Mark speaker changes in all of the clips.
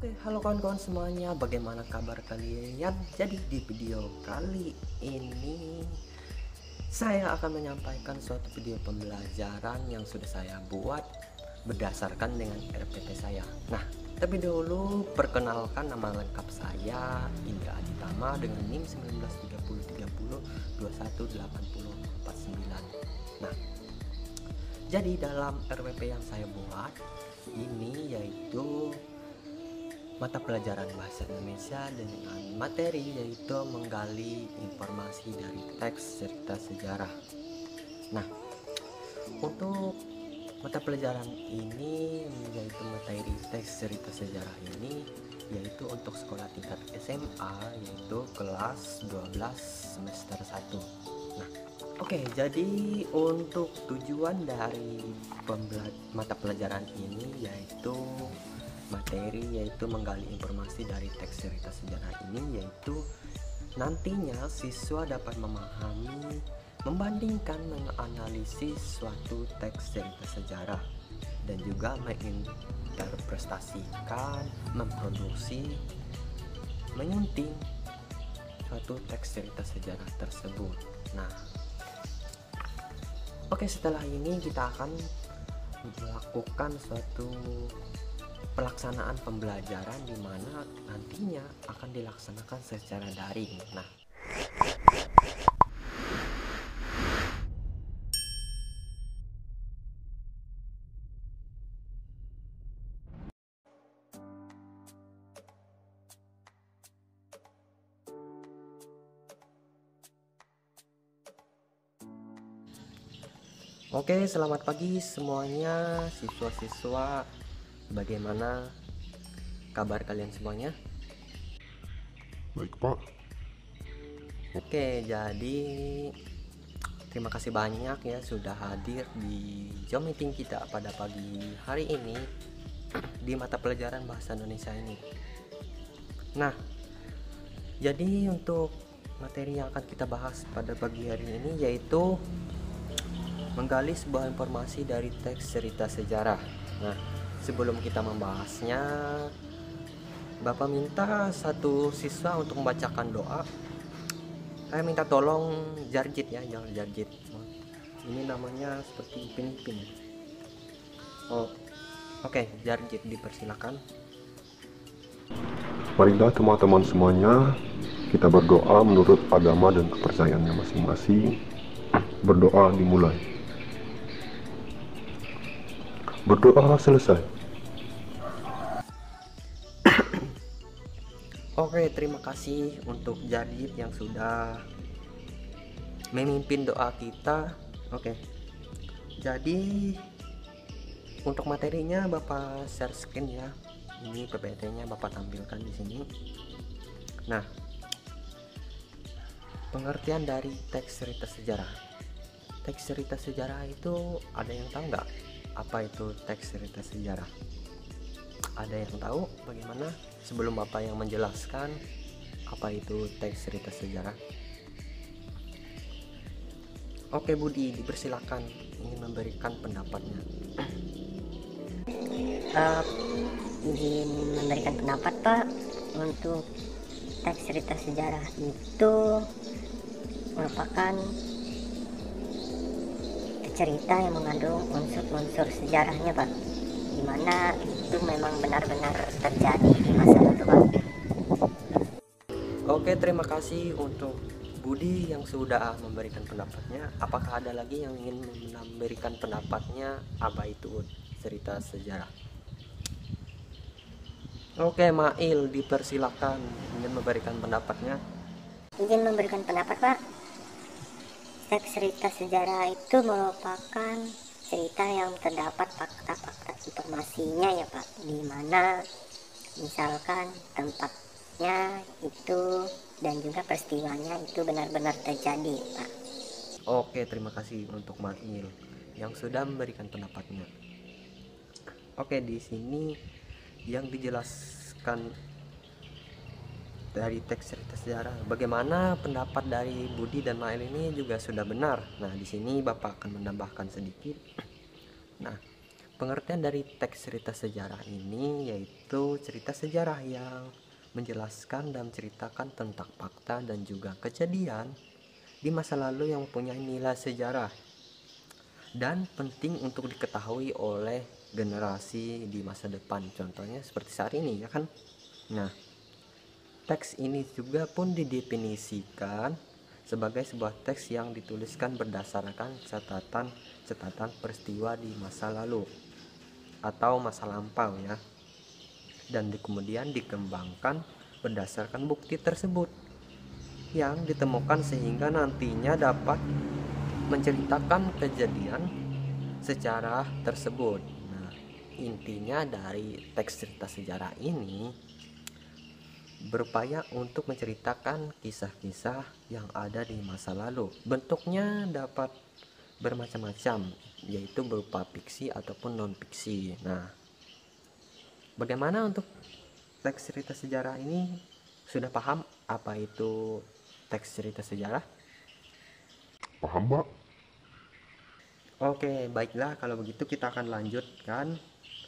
Speaker 1: Oke, halo kawan-kawan semuanya, bagaimana kabar kalian? Jadi di video kali ini saya akan menyampaikan suatu video pembelajaran yang sudah saya buat berdasarkan dengan RPT saya. Nah, tapi dulu perkenalkan nama lengkap saya Indra Aditama dengan NIM 193030218049. Nah, jadi dalam RWP yang saya buat ini yaitu mata pelajaran bahasa Indonesia dengan materi yaitu menggali informasi dari teks cerita sejarah. Nah, untuk mata pelajaran ini yaitu materi teks cerita sejarah ini yaitu untuk sekolah tingkat SMA yaitu kelas 12 semester 1. Nah, oke, jadi untuk tujuan dari mata pelajaran ini yaitu menggali informasi dari teks cerita sejarah ini, yaitu nantinya siswa dapat memahami, membandingkan, menganalisis suatu teks cerita sejarah dan juga menginterpretasikan, memproduksi, menyunting suatu teks cerita sejarah tersebut. Nah, oke, setelah ini kita akan melakukan suatu pelaksanaan pembelajaran di mana nantinya akan dilaksanakan secara daring. Nah, oke, selamat pagi semuanya siswa-siswa. Bagaimana kabar kalian semuanya?
Speaker 2: Baik, Pak.
Speaker 1: Oke, jadi terima kasih banyak ya sudah hadir di Zoom meeting kita pada pagi hari ini di mata pelajaran bahasa Indonesia ini. Nah, jadi untuk materi yang akan kita bahas pada pagi hari ini yaitu menggali sebuah informasi dari teks cerita sejarah. Nah, sebelum kita membahasnya, Bapak minta satu siswa untuk membacakan doa. Saya minta tolong Jarjit ya, jangan Jarjit. Ini namanya seperti Ipin. Oh, oke, Jarjit dipersilakan.
Speaker 2: Marilah teman-teman semuanya, kita berdoa menurut agama dan kepercayaannya masing-masing. Berdoa dimulai. Berdoa selesai.
Speaker 1: Oke, terima kasih untuk Jarjit yang sudah memimpin doa kita. Oke, jadi untuk materinya Bapak share screen ya. Ini PPT-nya Bapak tampilkan di sini. Nah, pengertian dari teks cerita sejarah. Teks cerita sejarah itu ada yang tahu nggak apa itu teks cerita sejarah? Ada yang tahu bagaimana? Sebelum Bapak yang menjelaskan apa itu teks cerita sejarah. Oke, Budi, dipersilakan ingin memberikan pendapatnya.
Speaker 3: Ingin memberikan pendapat, Pak. Untuk teks cerita sejarah itu merupakan cerita yang mengandung unsur-unsur sejarahnya, Pak, dimana itu memang benar-benar terjadi di masa lalu, Pak.
Speaker 1: Oke, terima kasih untuk Budi yang sudah memberikan pendapatnya. Apakah ada lagi yang ingin memberikan pendapatnya apa itu cerita sejarah? Oke, Mail dipersilakan ingin memberikan pendapatnya.
Speaker 3: Izin memberikan pendapat, Pak. Teks cerita sejarah itu merupakan cerita yang terdapat fakta-fakta informasinya ya, Pak, di mana misalkan tempatnya itu dan juga peristiwanya itu benar-benar terjadi, Pak.
Speaker 1: Oke, terima kasih untuk Mail yang sudah memberikan pendapatnya. Oke, di sini yang dijelaskan dari teks cerita sejarah. Bagaimana pendapat dari Budi dan Mail ini juga sudah benar. Nah, di sini Bapak akan menambahkan sedikit. Nah, pengertian dari teks cerita sejarah ini yaitu cerita sejarah yang menjelaskan dan menceritakan tentang fakta dan juga kejadian di masa lalu yang mempunyai nilai sejarah dan penting untuk diketahui oleh generasi di masa depan. Contohnya seperti saat ini ya kan. Nah, teks ini juga pun didefinisikan sebagai sebuah teks yang dituliskan berdasarkan catatan peristiwa di masa lalu atau masa lampau ya, dan kemudian dikembangkan berdasarkan bukti tersebut yang ditemukan sehingga nantinya dapat menceritakan kejadian sejarah tersebut. Nah, intinya dari teks cerita sejarah ini berupaya untuk menceritakan kisah-kisah yang ada di masa lalu. Bentuknya dapat bermacam-macam, yaitu berupa fiksi ataupun non-fiksi. Nah, bagaimana untuk teks cerita sejarah ini? Sudah paham apa itu teks cerita sejarah?
Speaker 2: Paham, Mbak?
Speaker 1: Oke, baiklah kalau begitu kita akan lanjutkan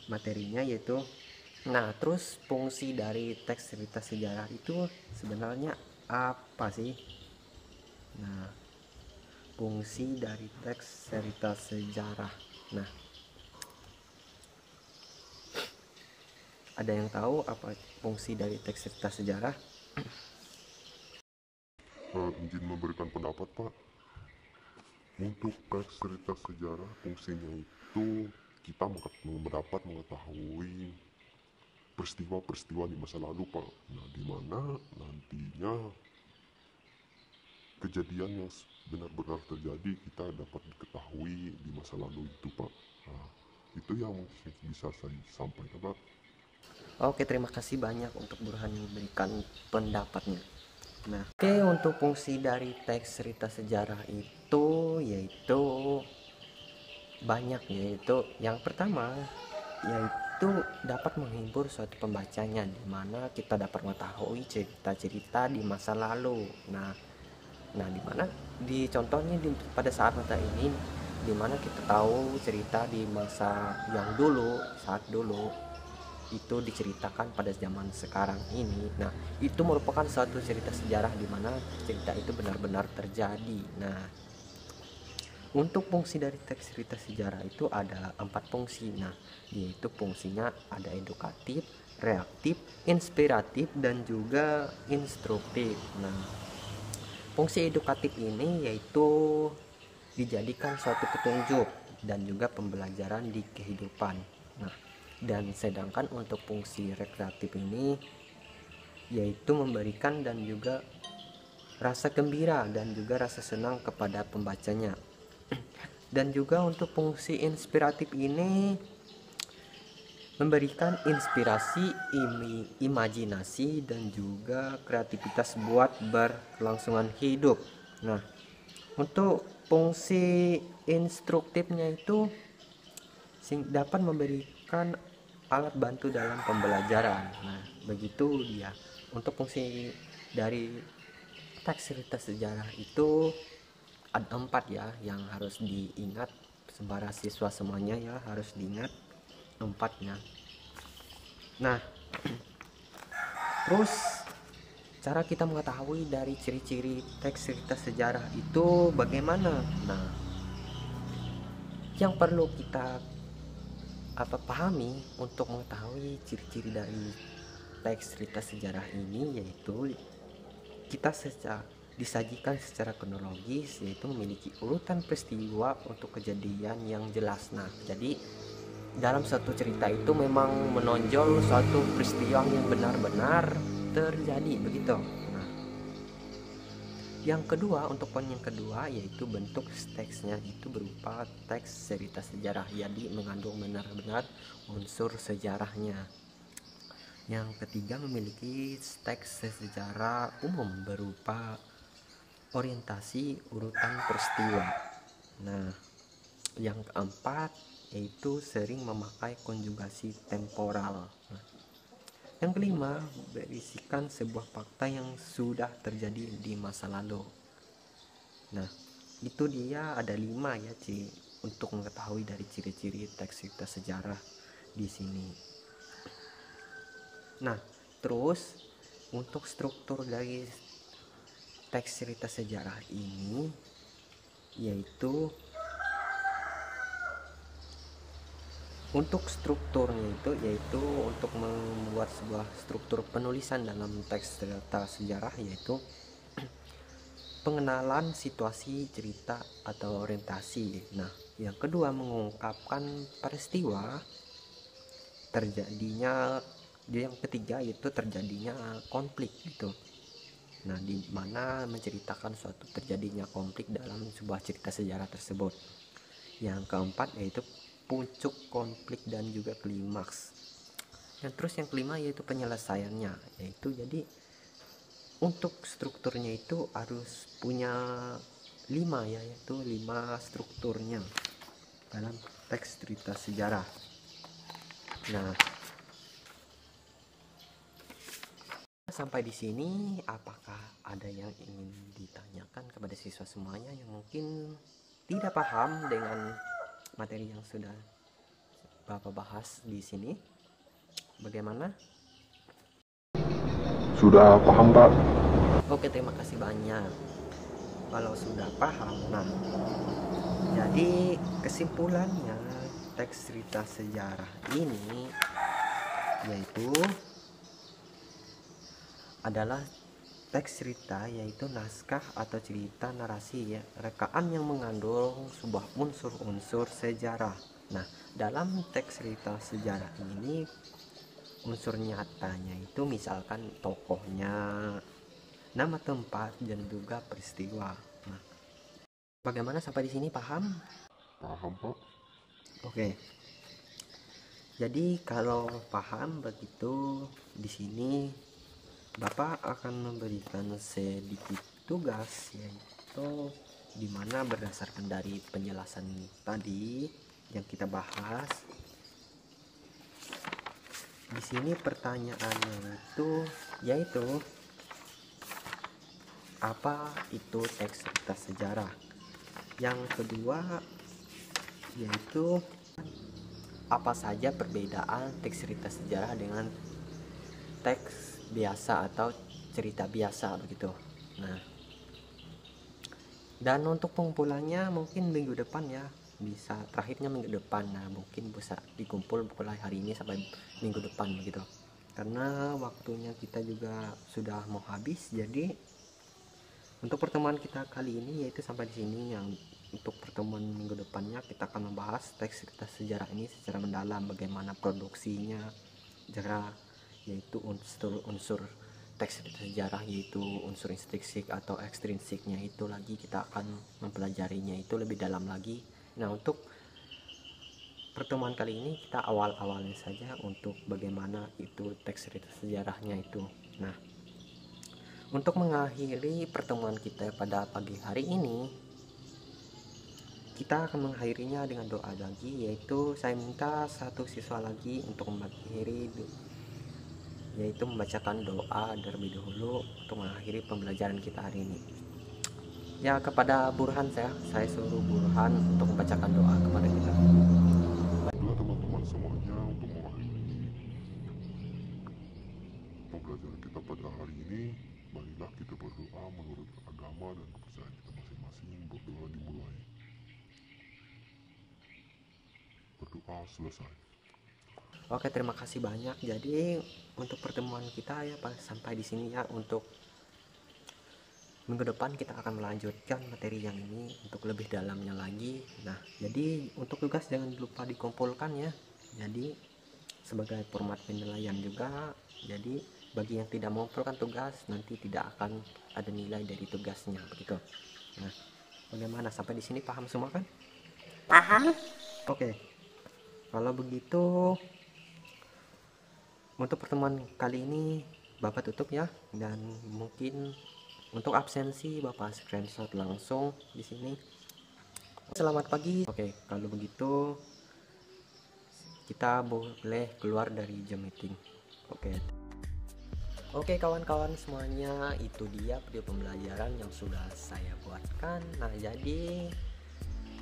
Speaker 1: materinya, yaitu terus fungsi dari teks cerita sejarah itu sebenarnya apa sih? Nah, fungsi dari teks cerita sejarah. Nah, ada yang tahu apa fungsi dari teks cerita sejarah?
Speaker 2: Izin memberikan pendapat, Pak. Untuk teks cerita sejarah, fungsinya itu kita dapat mengetahui peristiwa-peristiwa di masa lalu, Pak. Nah, di mana nantinya kejadian yang benar-benar terjadi kita dapat diketahui di masa lalu itu, Pak. Nah, itu yang mungkin bisa saya sampaikan, Pak.
Speaker 1: Oke, terima kasih banyak untuk Burhan memberikan pendapatnya. Nah, untuk fungsi dari teks cerita sejarah itu yaitu banyak, yaitu yang pertama yaitu dapat menghibur suatu pembacanya, di mana kita dapat mengetahui cerita-cerita di masa lalu. Nah, di mana contohnya pada saat ini, di mana kita tahu cerita di masa yang dulu, saat dulu itu diceritakan pada zaman sekarang ini. Nah, itu merupakan suatu cerita sejarah di mana cerita itu benar-benar terjadi. Nah, untuk fungsi dari teks cerita sejarah itu ada 4 fungsi. Nah, yaitu fungsinya ada edukatif, reaktif, inspiratif, dan juga instruktif. Nah, fungsi edukatif ini yaitu dijadikan suatu petunjuk dan juga pembelajaran di kehidupan. Nah, dan sedangkan untuk fungsi rekreatif ini yaitu memberikan dan juga rasa gembira dan juga rasa senang kepada pembacanya. Dan juga untuk fungsi inspiratif ini memberikan inspirasi, imajinasi, dan juga kreativitas buat berkelangsungan hidup. Nah, untuk fungsi instruktifnya itu dapat memberikan alat bantu dalam pembelajaran. Nah, begitu dia. Untuk fungsi dari teks cerita sejarah itu ada 4 ya, yang harus diingat para siswa semuanya ya, harus diingat 4-nya. Nah, terus cara kita mengetahui dari ciri-ciri teks cerita sejarah itu bagaimana? Nah, yang perlu kita pahami untuk mengetahui ciri-ciri dari teks cerita sejarah ini yaitu kita disajikan secara kronologis, yaitu memiliki urutan peristiwa untuk kejadian yang jelas. Nah, jadi dalam satu cerita itu memang menonjol suatu peristiwa yang benar-benar terjadi begitu. Nah, yang kedua, untuk poin yang kedua yaitu bentuk teksnya itu berupa teks cerita sejarah, jadi mengandung benar-benar unsur sejarahnya. Yang ketiga, memiliki teks sejarah umum berupa orientasi urutan peristiwa. Nah, yang keempat yaitu sering memakai konjugasi temporal. Nah, yang kelima, berisikan sebuah fakta yang sudah terjadi di masa lalu. Nah, itu dia ada 5 ya untuk mengetahui dari ciri-ciri teks cerita sejarah di sini. Nah, terus untuk struktur dari teks cerita sejarah ini yaitu untuk strukturnya itu yaitu untuk membuat sebuah struktur penulisan dalam teks cerita sejarah yaitu pengenalan situasi cerita atau orientasi. Nah, yang kedua mengungkapkan peristiwa terjadinya, yang ketiga yaitu terjadinya konflik gitu. Nah, di mana menceritakan suatu terjadinya konflik dalam sebuah cerita sejarah tersebut. Yang keempat yaitu puncuk konflik dan juga klimaks. Dan terus yang kelima yaitu penyelesaiannya, yaitu jadi untuk strukturnya itu harus punya 5 ya, yaitu 5 strukturnya dalam teks cerita sejarah. Nah, sampai di sini apakah ada yang ingin ditanyakan kepada siswa semuanya yang mungkin tidak paham dengan materi yang sudah Bapak bahas di sini? Bagaimana?
Speaker 2: Sudah paham, Pak?
Speaker 1: Oke, terima kasih banyak. Kalau sudah paham, nah, jadi kesimpulannya teks cerita sejarah ini yaitu adalah teks cerita yaitu naskah atau cerita narasi ya, rekaan yang mengandung sebuah unsur-unsur sejarah. Nah, dalam teks cerita sejarah ini unsur nyatanya itu misalkan tokohnya, nama tempat dan juga peristiwa. Nah, bagaimana sampai di sini paham?
Speaker 2: Paham, Pak?
Speaker 1: Oke. Jadi kalau paham begitu, di sini Bapak akan memberikan sedikit tugas yaitu dimana berdasarkan dari penjelasan tadi yang kita bahas. Di sini pertanyaannya itu yaitu apa itu teks cerita sejarah. Yang kedua yaitu apa saja perbedaan teks cerita sejarah dengan teks biasa atau cerita biasa begitu. Nah, dan untuk pengumpulannya mungkin minggu depan ya, bisa terakhirnya minggu depan. Nah, mungkin bisa dikumpul mulai hari ini sampai minggu depan begitu, karena waktunya kita juga sudah mau habis. Jadi untuk pertemuan kita kali ini yaitu sampai di sini. Yang untuk pertemuan minggu depannya kita akan membahas teks cerita sejarah ini secara mendalam, bagaimana produksinya, cara yaitu unsur teks cerita sejarah yaitu unsur intrinsik atau ekstrinsiknya, itu lagi kita akan mempelajarinya itu lebih dalam lagi. Nah, untuk pertemuan kali ini kita awal-awalnya saja untuk bagaimana itu teks cerita sejarahnya itu. Nah, untuk mengakhiri pertemuan kita pada pagi hari ini, kita akan mengakhirinya dengan doa lagi, yaitu saya minta satu siswa lagi untuk mengakhiri yaitu membacakan doa terlebih dahulu untuk mengakhiri pembelajaran kita hari ini. Ya, kepada Burhan saya suruh Burhan untuk membacakan doa kepada kita.
Speaker 2: Baiklah teman-teman semuanya, untuk mengakhiri pembelajaran kita pada hari ini, marilah kita berdoa menurut agama dan kepercayaan kita masing-masing. Berdoa dimulai. Berdoa selesai.
Speaker 1: Oke, terima kasih banyak. Jadi untuk pertemuan kita ya sampai di sini ya. Untuk minggu depan kita akan melanjutkan materi yang ini untuk lebih dalamnya lagi. Nah, jadi untuk tugas jangan lupa dikumpulkan ya. Jadi sebagai format penilaian juga. Jadi bagi yang tidak mengumpulkan tugas nanti tidak akan ada nilai dari tugasnya begitu. Nah, bagaimana sampai di sini paham semua kan?
Speaker 3: Paham?
Speaker 1: Oke. Kalau begitu untuk pertemuan kali ini Bapak tutup ya, dan mungkin untuk absensi Bapak screenshot langsung di sini. Selamat pagi. Oke, kalau begitu kita boleh keluar dari Zoom meeting. Oke kawan-kawan semuanya, itu dia video pembelajaran yang sudah saya buatkan. Nah, jadi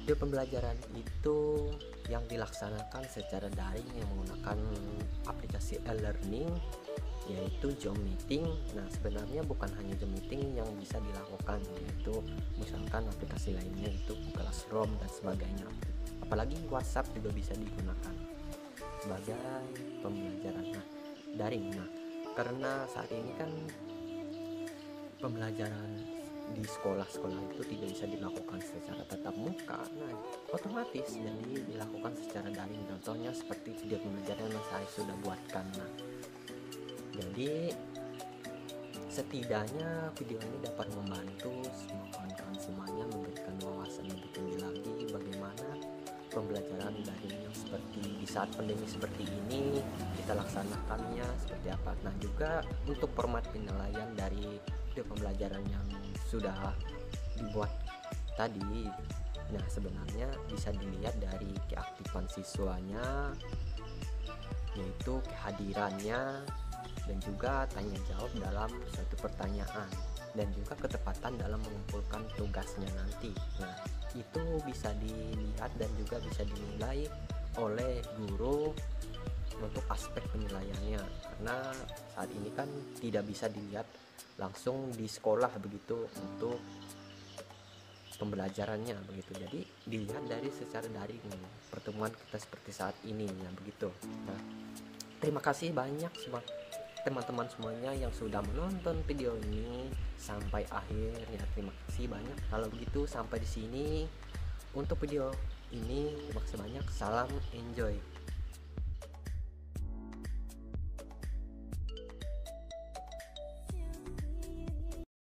Speaker 1: video pembelajaran itu yang dilaksanakan secara daring yang menggunakan aplikasi e-learning yaitu Zoom meeting. Nah, sebenarnya bukan hanya Zoom meeting yang bisa dilakukan, yaitu misalkan aplikasi lainnya itu Google Classroom dan sebagainya. Apalagi WhatsApp juga bisa digunakan sebagai pembelajaran daring. Nah, karena saat ini kan pembelajaran di sekolah-sekolah itu tidak bisa dilakukan secara tatap muka, nah otomatis jadi dilakukan secara daring. Contohnya seperti video pembelajaran yang saya sudah buatkan. Nah, jadi setidaknya video ini dapat membantu semua kawan-kawan semuanya memberikan wawasan lebih tinggi lagi bagaimana pembelajaran daring yang seperti di saat pandemi seperti ini kita laksanakannya seperti apa. Nah, juga untuk format penilaian dari video pembelajaran yang sudah dibuat tadi, nah sebenarnya bisa dilihat dari keaktifan siswanya, yaitu kehadirannya dan juga tanya jawab dalam suatu pertanyaan, dan juga ketepatan dalam mengumpulkan tugasnya nanti. Nah, itu bisa dilihat dan juga bisa dinilai oleh guru untuk aspek penilaiannya, karena saat ini kan tidak bisa dilihat langsung di sekolah begitu untuk pembelajarannya begitu. Jadi dilihat dari secara daring pertemuan kita seperti saat ini ya begitu. Nah, terima kasih banyak semua teman-teman semuanya yang sudah menonton video ini sampai akhir ya. Terima kasih banyak. Kalau begitu sampai di sini untuk video ini. Terima kasih banyak. Salam enjoy.